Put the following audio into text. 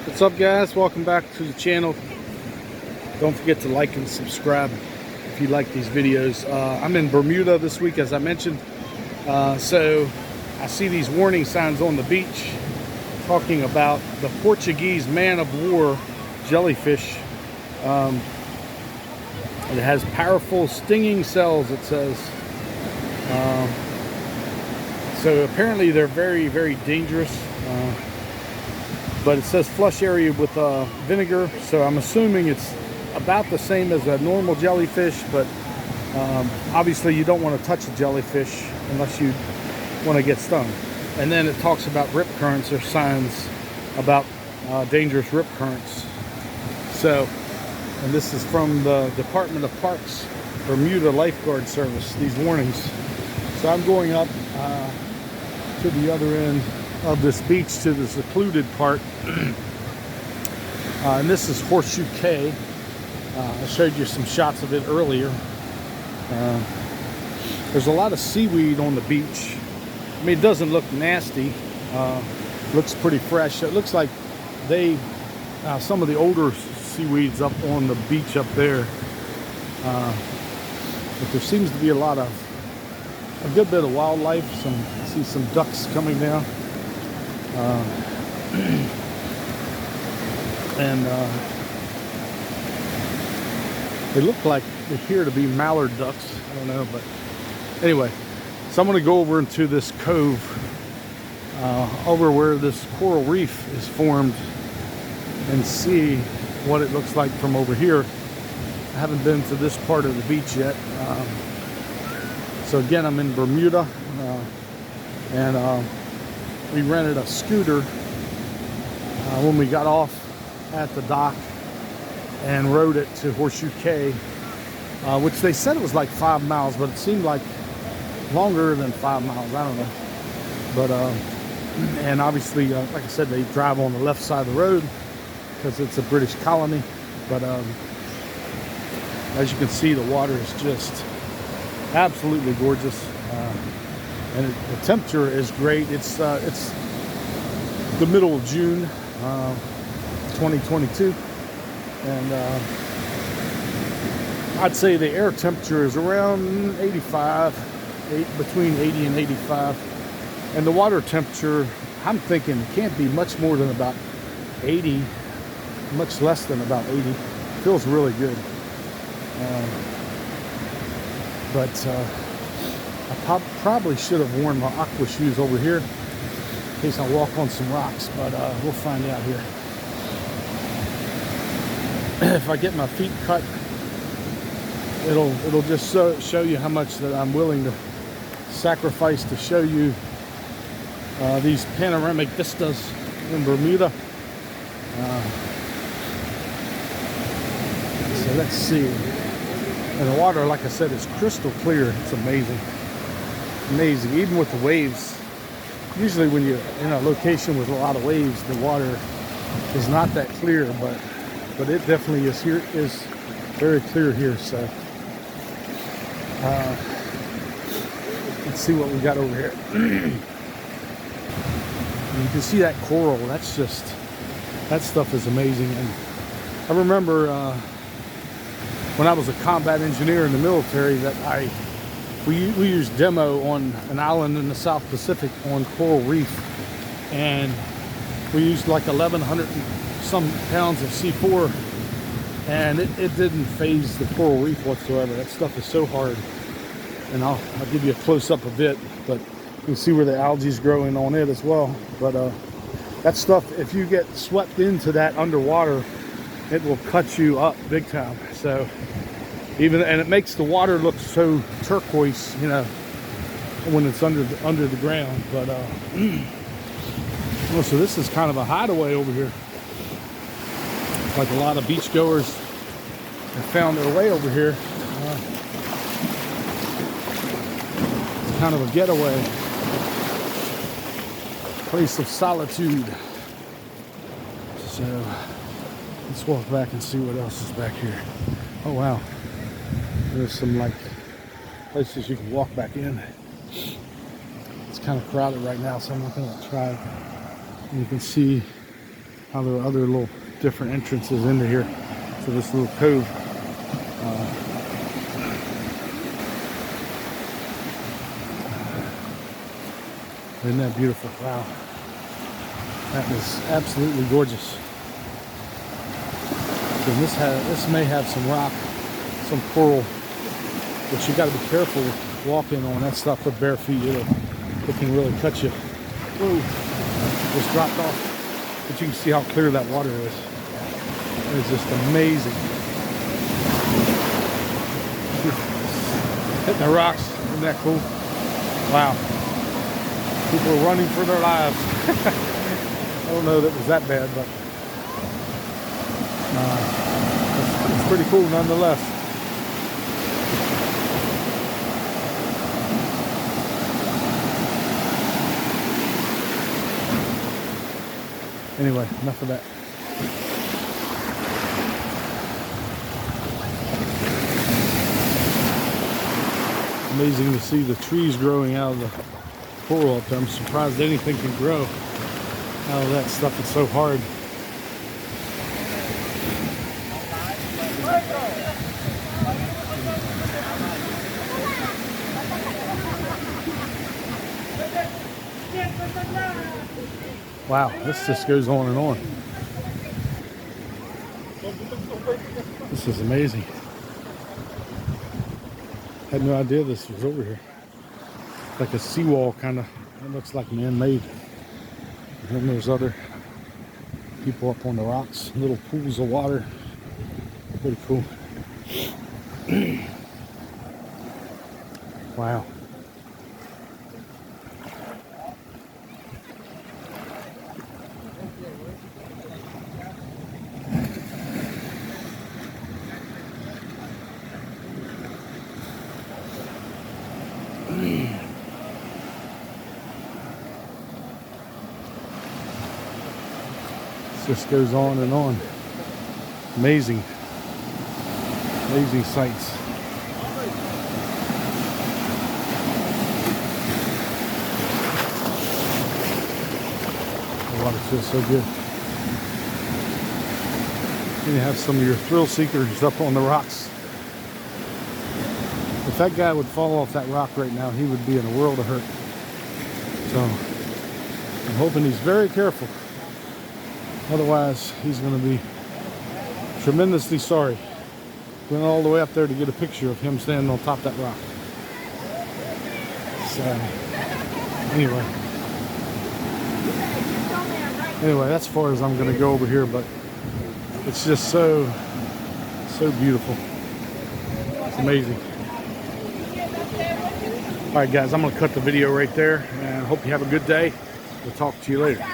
What's up, guys? Welcome back to the channel. Don't forget to like and subscribe if you like these videos. I'm in Bermuda this week, as I mentioned. So I see these warning signs on the beach talking about the Portuguese man-of-war jellyfish. It has powerful stinging cells, it says. So apparently they're very, very dangerous. But it says flush area with vinegar, so I'm assuming it's about the same as a normal jellyfish, but obviously you don't want to touch a jellyfish unless you want to get stung. And then it talks about rip currents or signs about dangerous rip currents. So, and this is from the Department of Parks, Bermuda Lifeguard Service, these warnings. So I'm going up to the other end of this beach to the secluded part. And this is Horseshoe Cay. I showed you some shots of it earlier. There's a lot of seaweed on the beach. I mean, it doesn't look nasty. Looks pretty fresh. It looks like they some of the older seaweeds up on the beach up there. But there seems to be a good bit of wildlife. I see some ducks coming down. They look like they appear to be mallard ducks. I don't know, but anyway, so I'm going to go over into this cove over where this coral reef is formed and see what it looks like from over here. I haven't been to this part of the beach yet. So again, I'm in Bermuda, and we rented a scooter when we got off at the dock and rode it to Horseshoe Cay, which they said it was like 5 miles, but it seemed like longer than 5 miles. I don't know. But and obviously, like I said, they drive on the left side of the road because it's a British colony. But as you can see, the water is just absolutely gorgeous. And the temperature is great. It's the middle of June, 2022, and I'd say the air temperature is around 85, between 80 and 85, and the water temperature, I'm thinking, can't be much more than about 80, much less than about 80. Feels really good. But I probably should have worn my aqua shoes over here in case I walk on some rocks, but we'll find out here. If I get my feet cut, it'll just show you how much that I'm willing to sacrifice to show you these panoramic vistas in Bermuda. So let's see. And the water, like I said, is crystal clear. It's amazing. Amazing. Even with the waves. Usually when you're in a location with a lot of waves, the water is not that clear, but it definitely is here. Is very clear here. So let's see what we got over here. You can see that coral. That stuff is amazing. And I remember when I was a combat engineer in the military that we used demo on an island in the South Pacific on coral reef, and we used like 1,100 some pounds of C4, and it didn't phase the coral reef whatsoever. That stuff is so hard, and I'll give you a close-up of it, but you can see where the algae is growing on it as well. But that stuff, if you get swept into that underwater, it will cut you up big time. So and it makes the water look so turquoise, you know, when it's under the ground. But so this is kind of a hideaway over here. Like a lot of beachgoers have found their way over here. It's kind of a getaway, place of solitude. So let's walk back and see what else is back here. Oh wow. There's some like places you can walk back in. It's kind of crowded right now, so I'm not going to try. And you can see how there are other little different entrances into here to this little cove. Isn't that beautiful? Wow. That is absolutely gorgeous. And this may have some rock, some coral, but you got to be careful with walking on that stuff with bare feet. It can really cut you. Whoa, just dropped off. But you can see how clear that water is. It's just amazing. Hitting the rocks, isn't that cool? Wow. People are running for their lives. I don't know that it was that bad, but it's pretty cool nonetheless. Anyway, enough of that. Amazing to see the trees growing out of the coral up there. I'm surprised anything can grow out of that stuff. It's so hard. Wow, this just goes on and on. This is amazing. Had no idea this was over here. Like a seawall kind of. It looks like man-made. And then there's other people up on the rocks, little pools of water. Pretty cool. Wow. Just goes on and on. Amazing, amazing sights. The water feels so good. You have some of your thrill seekers up on the rocks. If that guy would fall off that rock right now, he would be in a world of hurt. So I'm hoping he's very careful. Otherwise, he's going to be tremendously sorry. Went all the way up there to get a picture of him standing on top of that rock. So, anyway, that's as far as I'm going to go over here, but it's just so beautiful. It's amazing. All right, guys, I'm going to cut the video right there, and hope you have a good day. We'll talk to you later.